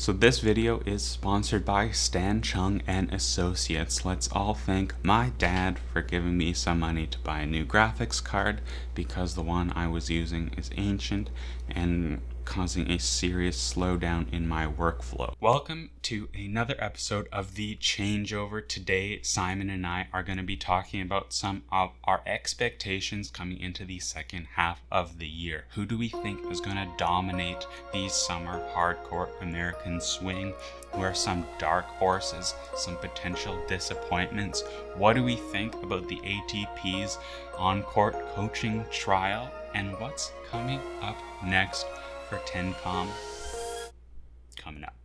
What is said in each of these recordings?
So this video is sponsored by Stan Chung and Associates. Let's all thank my dad for giving me some money to buy a new graphics card because the one I was using is ancient and causing a serious slowdown in my workflow. Welcome to another episode of the Changeover. Today, Simon and I are going to be talking about some of our expectations coming into the second half of the year. Who do we think is going to dominate the summer hardcourt American swing? Who are some dark horses, some potential disappointments? What do we think about the ATP's on-court coaching trial? And what's coming up next for TennCom coming up?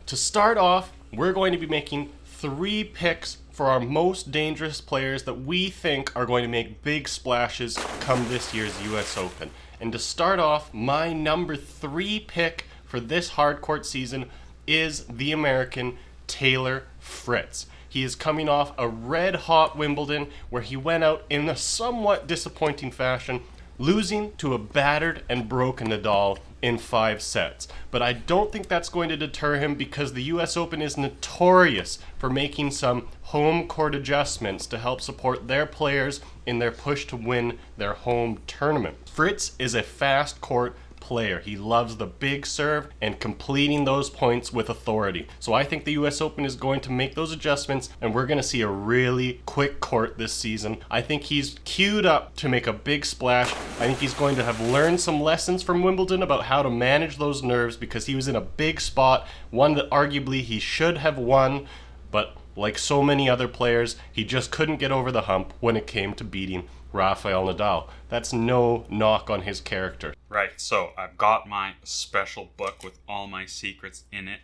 To start off, we're going to be making 3 picks for our most dangerous players that we think are going to make big splashes come this year's US Open. And to start off, my number 3 pick for this hardcourt season is the American Taylor Fritz. He is coming off a red-hot Wimbledon where he went out in a somewhat disappointing fashion, losing to a battered and broken Nadal in 5 sets. But I don't think that's going to deter him because the US Open is notorious for making some home court adjustments to help support their players in their push to win their home tournament. Fritz is a fast court player. He loves the big serve and completing those points with authority. So I think the US Open is going to make those adjustments and we're going to see a really quick court this season. I think he's queued up to make a big splash. I think he's going to have learned some lessons from Wimbledon about how to manage those nerves because he was in a big spot, one that arguably he should have won, but like so many other players, he just couldn't get over the hump when it came to beating Rafael Nadal. That's no knock on his character. Right, so I've got my special book with all my secrets in it.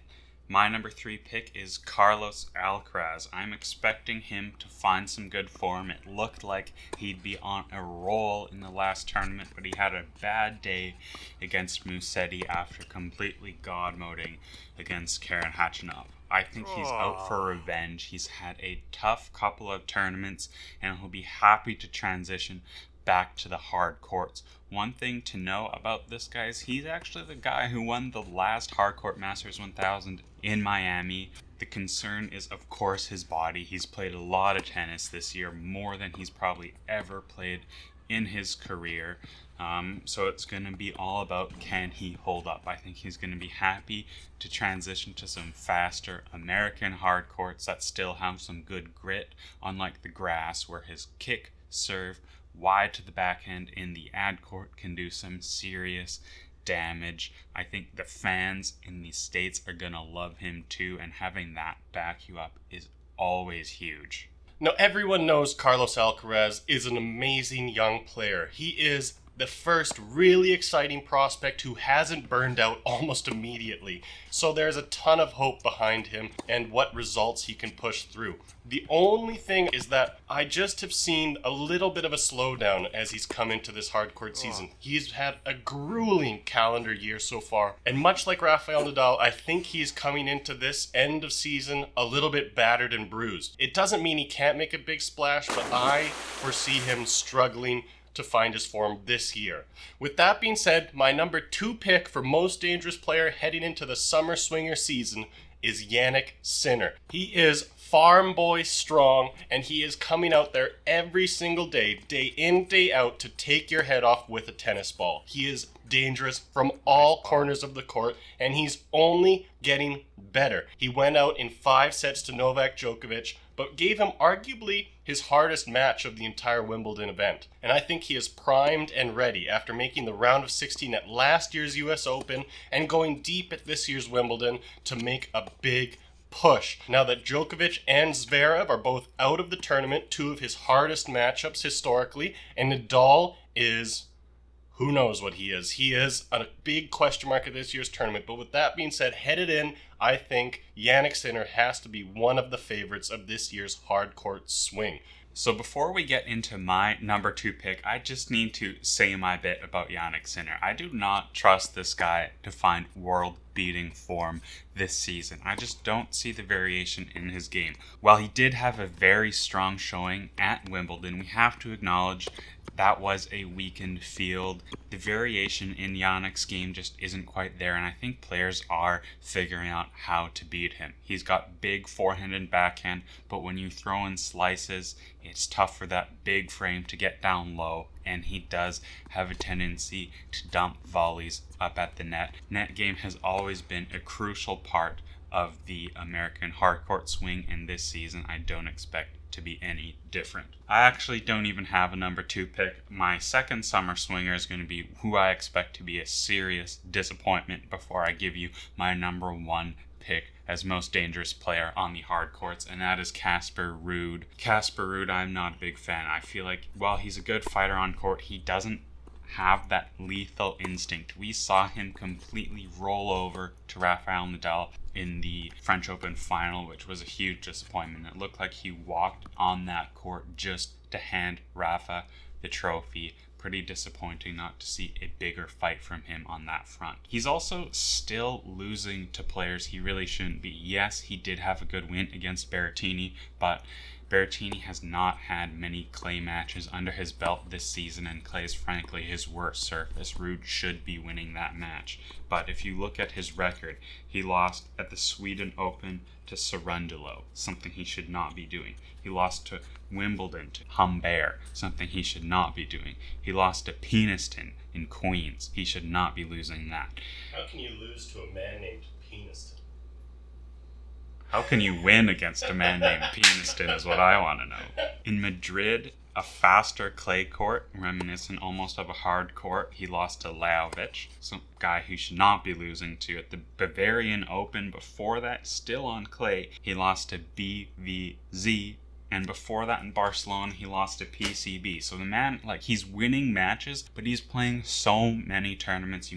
My number 3 pick is Carlos Alcaraz. I'm expecting him to find some good form. It looked like he'd be on a roll in the last tournament, but he had a bad day against Musetti after completely god-moding against Karen Khachanov. I think he's out for revenge. He's had a tough couple of tournaments, and he'll be happy to transition back to the hard courts. One thing to know about this guy is he's actually the guy who won the last Hardcourt Masters 1000 in Miami. The concern is, of course, his body. He's played a lot of tennis this year, more than he's probably ever played in his career. So it's going to be all about, can he hold up? I think he's going to be happy to transition to some faster American hard courts that still have some good grit, unlike the grass where his kick, serve, wide to the backhand in the ad court can do some serious damage. I think the fans in the States are going to love him too, and having that back you up is always huge. Now, everyone knows Carlos Alcaraz is an amazing young player. He is the first really exciting prospect who hasn't burned out almost immediately. So there's a ton of hope behind him and what results he can push through. The only thing is that I just have seen a little bit of a slowdown as he's come into this hardcourt season. He's had a grueling calendar year so far. And much like Rafael Nadal, I think he's coming into this end of season a little bit battered and bruised. It doesn't mean he can't make a big splash, but I foresee him struggling to find his form this year. With that being said, my number 2 pick for most dangerous player heading into the summer swinger season is Jannik Sinner. He is farm boy strong, and he is coming out there every single day, day in, day out, to take your head off with a tennis ball. He is dangerous from all corners of the court, and he's only getting better. He went out in 5 sets to Novak Djokovic, but gave him arguably his hardest match of the entire Wimbledon event. And I think he is primed and ready after making the round of 16 at last year's US Open and going deep at this year's Wimbledon to make a big push. Now that Djokovic and Zverev are both out of the tournament, 2 of his hardest matchups historically, and Nadal is, who knows what he is. He is a big question mark at this year's tournament. But with that being said, headed in, I think Jannik Sinner has to be one of the favorites of this year's hardcourt swing. So before we get into my number 2 pick, I just need to say my bit about Jannik Sinner. I do not trust this guy to find world beating form this season. I just don't see the variation in his game. While he did have a very strong showing at Wimbledon, we have to acknowledge that was a weakened field. The variation in Jannik's game just isn't quite there, and I think players are figuring out how to beat him. He's got big forehand and backhand, but when you throw in slices, it's tough for that big frame to get down low, and he does have a tendency to dump volleys up at the net. Net game has always been a crucial part of the American hardcourt swing, and this season I don't expect to be any different. I actually don't even have a number 2 pick. My second summer swinger is going to be who I expect to be a serious disappointment before I give you my number 1 pick as most dangerous player on the hard courts, and that is Casper Ruud. Casper Ruud, I'm not a big fan. I feel like while he's a good fighter on court, he doesn't have that lethal instinct. We saw him completely roll over to Rafael Nadal in the French Open final, which was a huge disappointment. It looked like he walked on that court just to hand Rafa the trophy. Pretty disappointing not to see a bigger fight from him on that front. He's also still losing to players he really shouldn't be. Yes, he did have a good win against Berrettini, but Berrettini has not had many clay matches under his belt this season, and clay is frankly his worst surface. Ruud should be winning that match. But if you look at his record, he lost at the Sweden Open to Cerundolo, something he should not be doing. He lost to Wimbledon to Humbert, something he should not be doing. He lost to Peniston in Queens. He should not be losing that. How can you lose to a man named Peniston? How can you win against a man named Peniston is what I want to know. In Madrid, a faster clay court, reminiscent almost of a hard court, he lost to Lajovic, some guy who should not be losing to. At the Bavarian Open before that, still on clay, he lost to BVZ. And before that in Barcelona, he lost to PCB. So the man, he's winning matches, but he's playing so many tournaments,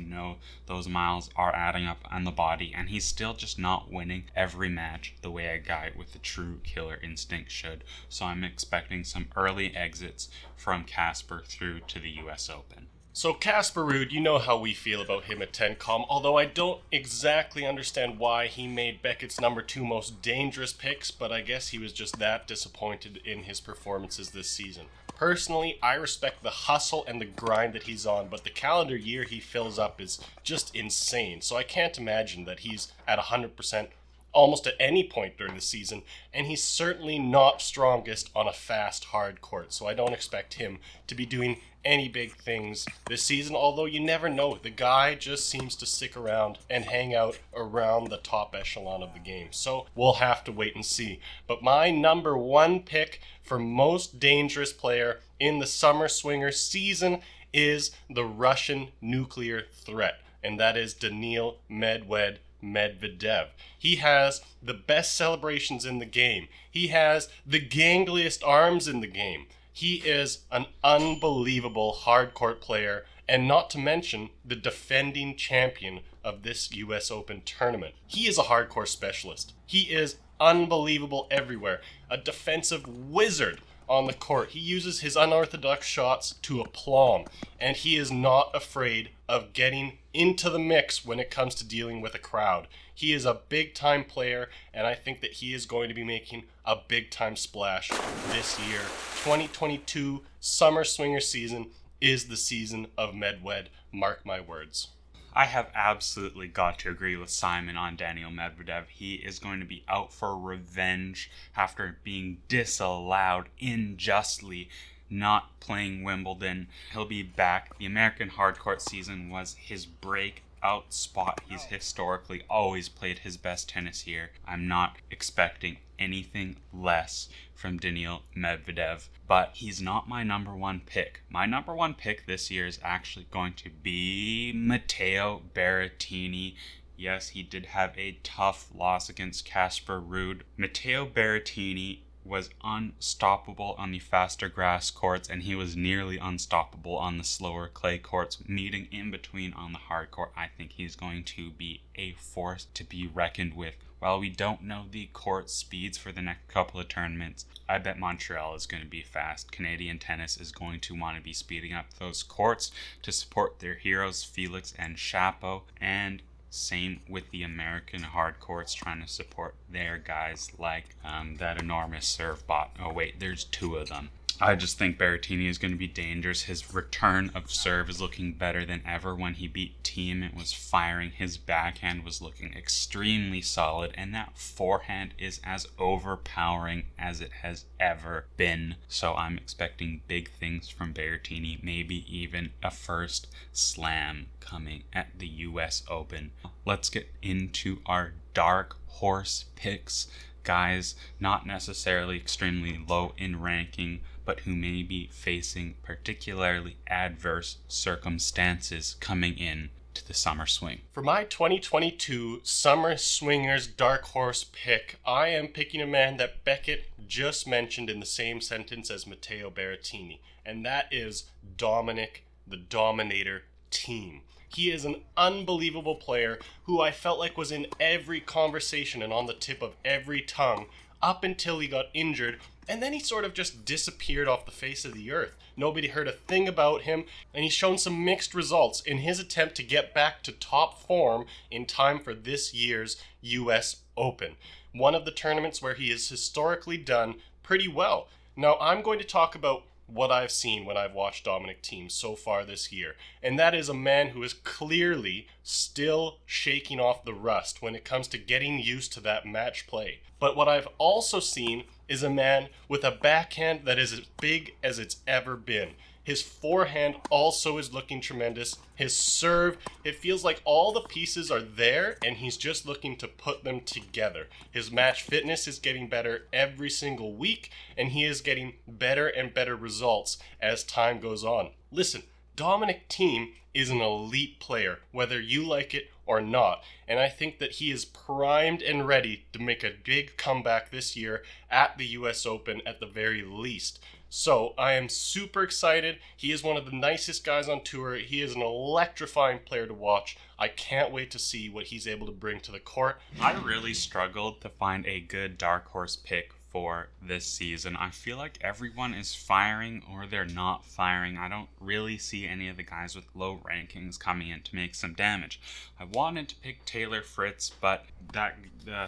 those miles are adding up on the body. And he's still just not winning every match the way a guy with a true killer instinct should. So I'm expecting some early exits from Casper through to the US Open. So Casper Ruud, you know how we feel about him at TennCom, although I don't exactly understand why he made Beckett's number 2 most dangerous picks, but I guess he was just that disappointed in his performances this season. Personally, I respect the hustle and the grind that he's on, but the calendar year he fills up is just insane, so I can't imagine that he's at 100% almost at any point during the season, and he's certainly not strongest on a fast hard court, so I don't expect him to be doing any big things this season, although you never know. The guy just seems to stick around and hang out around the top echelon of the game, so we'll have to wait and see. But my number 1 pick for most dangerous player in the Summer Swinger season is the Russian nuclear threat, and that is Daniil Medvedev. He has the best celebrations in the game. He has the gangliest arms in the game. He is an unbelievable hardcourt player, and not to mention the defending champion of this US Open tournament. He is a hardcourt specialist. He is unbelievable everywhere. A defensive wizard on the court. He uses his unorthodox shots to aplomb, and he is not afraid of getting into the mix when it comes to dealing with a crowd. He is a big-time player, and I think that he is going to be making a big-time splash this year. 2022 Summer Swinger season is the season of Medved. Mark my words. I have absolutely got to agree with Simon on Daniil Medvedev. He is going to be out for revenge after being disallowed unjustly not playing Wimbledon. He'll be back. The American hardcourt season was his breakout spot. He's historically always played his best tennis here. I'm not expecting anything less from Daniil Medvedev, but he's not my number 1 pick. My number 1 pick this year is actually going to be Matteo Berrettini. Yes, he did have a tough loss against Casper Ruud. Matteo Berrettini was unstoppable on the faster grass courts, and he was nearly unstoppable on the slower clay courts, meeting in between on the hard court. I think he's going to be a force to be reckoned with. While we don't know the court speeds for the next couple of tournaments, I bet Montreal is going to be fast. Canadian tennis is going to want to be speeding up those courts to support their heroes, Felix and Chapeau, and Same with the American hardcourts trying to support their guys like that enormous serve bot. Oh wait, there's two of them. I just think Berrettini is going to be dangerous. His return of serve is looking better than ever. When he beat Thiem, it was firing. His backhand was looking extremely solid, and that forehand is as overpowering as it has ever been. So I'm expecting big things from Berrettini, maybe even a first slam coming at the US Open. Let's get into our dark horse picks. Guys not necessarily extremely low in ranking, but who may be facing particularly adverse circumstances coming in to the summer swing. For my 2022 Summer Swingers Dark Horse pick, I am picking a man that Beckett just mentioned in the same sentence as Matteo Berrettini, and that is Dominic the Dominator Thiem. He is an unbelievable player who I felt like was in every conversation and on the tip of every tongue up until he got injured, and then he sort of just disappeared off the face of the earth. Nobody heard a thing about him, and he's shown some mixed results in his attempt to get back to top form in time for this year's US Open, one of the tournaments where he has historically done pretty well. Now, I'm going to talk about what I've seen when I've watched Dominic Thiem so far this year, and that is a man who is clearly still shaking off the rust when it comes to getting used to that match play. But what I've also seen is a man with a backhand that is as big as it's ever been. His forehand also is looking tremendous. His serve, it feels like all the pieces are there and he's just looking to put them together. His match fitness is getting better every single week, and he is getting better and better results as time goes on. Listen, Dominic Thiem is an elite player, whether you like it or not, and I think that he is primed and ready to make a big comeback this year at the US Open at the very least. So I am super excited. He is one of the nicest guys on tour. He is an electrifying player to watch. I can't wait to see what he's able to bring to the court. I really struggled to find a good dark horse pick for this season. I feel like everyone is firing or they're not firing. I don't really see any of the guys with low rankings coming in to make some damage. I wanted to pick Taylor Fritz, but that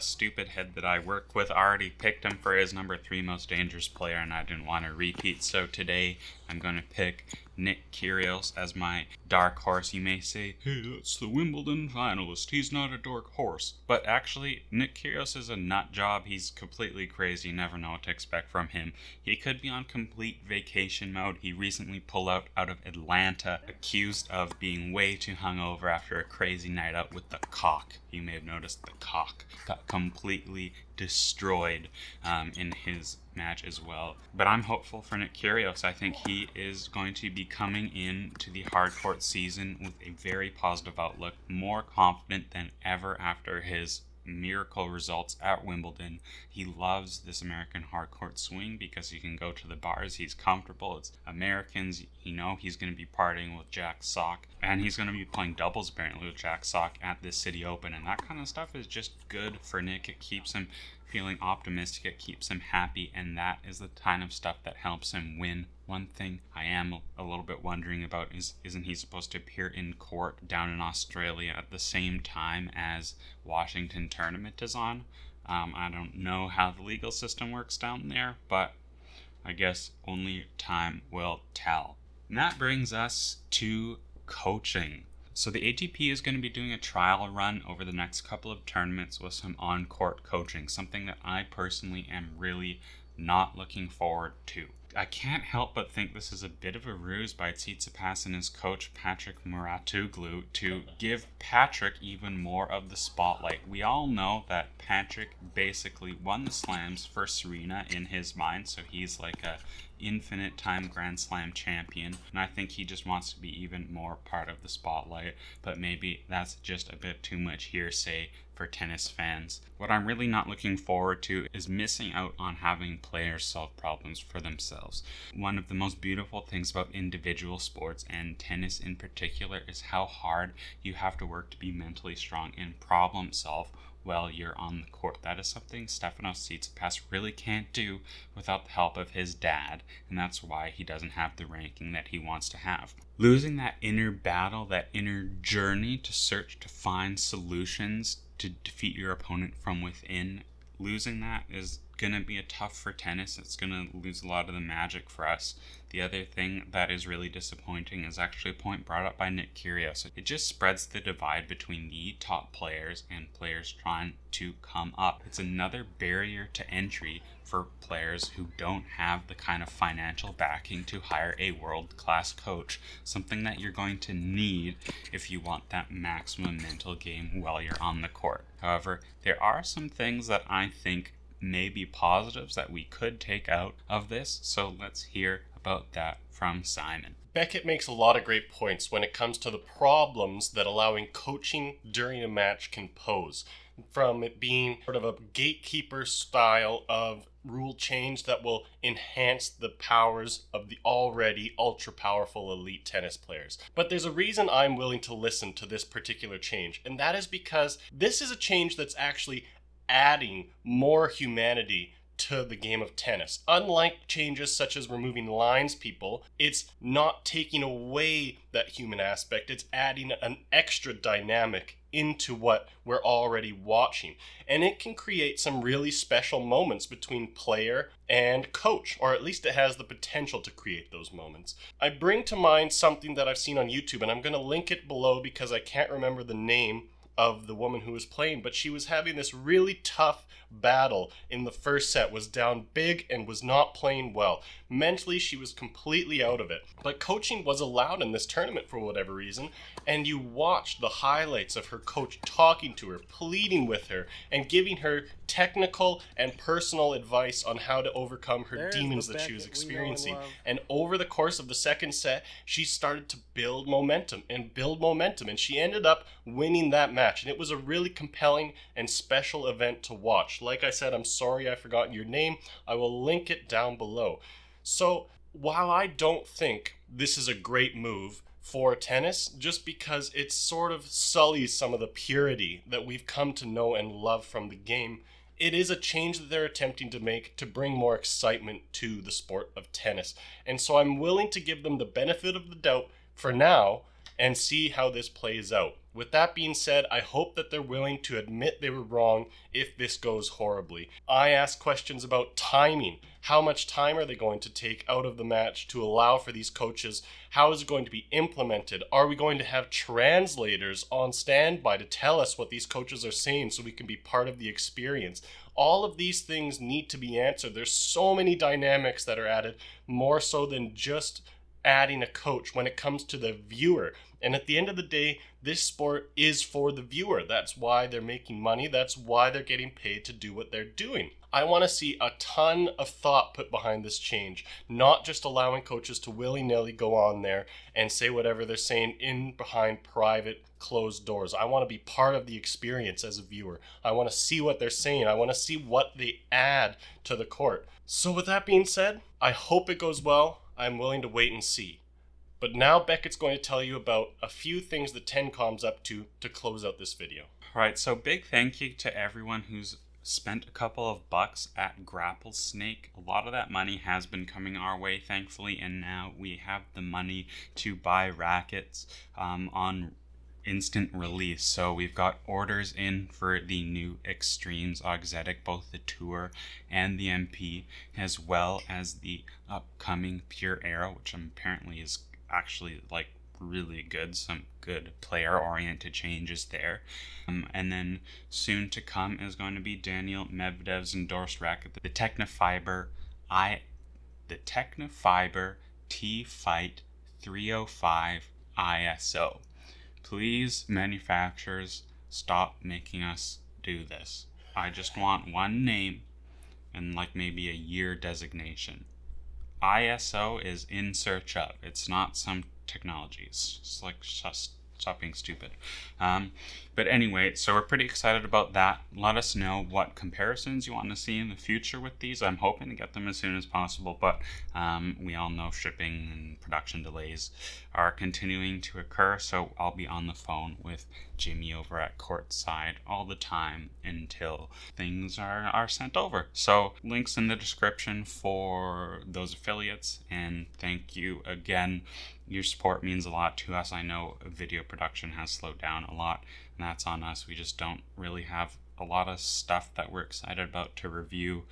stupid head that I work with already picked him for his number 3 most dangerous player, and I didn't want to repeat. So today I'm going to pick Nick Kyrgios as my dark horse. You may say, hey, that's the Wimbledon finalist. He's not a dark horse. But actually, Nick Kyrgios is a nut job. He's completely crazy. You never know what to expect from him. He could be on complete vacation mode. He recently pulled out of Atlanta, accused of being way too hungover after a crazy night out with the cock. You may have noticed the cock got completely destroyed in his match as well. But I'm hopeful for Nick Kyrgios. I think he is going to be coming in to the hardcourt season with a very positive outlook, more confident than ever after his miracle results at Wimbledon. He loves this American hardcourt swing because he can go to the bars. He's comfortable. It's Americans. You know he's going to be partying with Jack Sock, and he's going to be playing doubles apparently with Jack Sock at this City Open, and that kind of stuff is just good for Nick. It keeps him feeling optimistic, it keeps him happy, and that is the kind of stuff that helps him win. One thing I am a little bit wondering about is, isn't he supposed to appear in court down in Australia at the same time as Washington tournament is on? I don't know how the legal system works down there, but I guess only time will tell. And that brings us to coaching. So the ATP is going to be doing a trial run over the next couple of tournaments with some on-court coaching, something that I personally am really not looking forward to. I can't help but think this is a bit of a ruse by Tsitsipas and his coach Patrick Mouratoglou to give Patrick even more of the spotlight. We all know that Patrick basically won the slams for Serena in his mind, so he's like a infinite time Grand Slam champion, and I think he just wants to be even more part of the spotlight, but maybe that's just a bit too much hearsay for tennis fans. What I'm really not looking forward to is missing out on having players solve problems for themselves. One of the most beautiful things about individual sports, and tennis in particular, is how hard you have to work to be mentally strong and problem solve Beckett makes a lot of great points when it comes to the problems that allowing coaching during a match can pose, from it being sort of a gatekeeper style of rule change that will enhance the powers of the already ultra-powerful elite tennis players. But there's a reason I'm willing to listen to this particular change, and that is because this is a change that's actually adding more humanity to the game of tennis. Unlike changes such as removing lines people, it's not taking away that human aspect, it's adding an extra dynamic into what we're already watching. And it can create some really special moments between player and coach, or at least it has the potential to create those moments. I bring to mind something that I've seen on YouTube, and I'm going to link it below because I can't remember the name of the woman who was playing, but she was having this really tough battle in the first set, was down big and was not playing well. Mentally, she was completely out of it. But coaching was allowed in this tournament for whatever reason, and you watched the highlights of her coach talking to her, pleading with her, and giving her technical and personal advice on how to overcome her demons that she was experiencing. And over the course of the second set, she started to build momentum, and she ended up winning that match. And it was a really compelling and special event to watch. Like I said, I'm sorry I've forgotten your name. I will link it down below. So while I don't think this is a great move for tennis, just because it sort of sullies some of the purity that we've come to know and love from the game, it is a change that they're attempting to make to bring more excitement to the sport of tennis. And so I'm willing to give them the benefit of the doubt for now and see how this plays out. With that being said, I hope that they're willing to admit they were wrong if this goes horribly. I asked questions about timing. How much time are they going to take out of the match to allow for these coaches? How is it going to be implemented? Are we going to have translators on standby to tell us what these coaches are saying so we can be part of the experience? All of these things need to be answered. There's so many dynamics that are added, more so than just adding a coach when it comes to the viewer. And at the end of the day, this sport is for the viewer. That's why they're making money. That's why they're getting paid to do what they're doing. I want to see a ton of thought put behind this change, not just allowing coaches to willy-nilly go on there and say whatever they're saying in behind private closed doors. I want to be part of the experience as a viewer. I want to see what they're saying. I want to see what they add to the court. So with that being said, I hope it goes well. I'm willing to wait and see. But now Beckett's going to tell you about a few things that TennCom's up to close out this video. All right, so big thank you to everyone who's spent a couple of bucks at Grapplesnake. A lot of that money has been coming our way, thankfully, and now we have the money to buy rackets on instant release. So we've got orders in for the new Extremes Auxetic, both the Tour and the MP, as well as the upcoming Pure Aero, which apparently is actually like really good, some good player oriented changes there. And then soon to come is going to be Daniel Medvedev's endorsed racket, the Technofiber T-Fight 305 ISO. Please, manufacturers, stop making us do this. I just want one name and like maybe a year designation. ISO is in search of. It's not some technology. It's just Stop being stupid. But anyway, so we're pretty excited about that. Let us know what comparisons you want to see in the future with these. I'm hoping to get them as soon as possible, but we all know shipping and production delays are continuing to occur, so I'll be on the phone with Jimmy over at Courtside all the time until things are sent over. So links in the description for those affiliates, and thank you again. Your support means a lot to us. I know video production has slowed down a lot, and that's on us. We just don't really have a lot of stuff that we're excited about to review,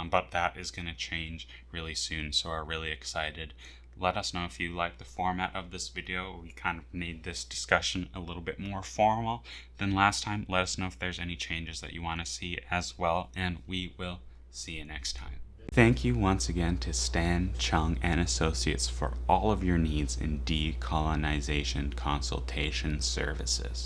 but that is going to change really soon, so we're really excited. Let us know if you like the format of this video. We kind of made this discussion a little bit more formal than last time. Let us know if there's any changes that you want to see as well, and we will see you next time. Thank you once again to Stan Chung and Associates for all of your needs in decolonization consultation services.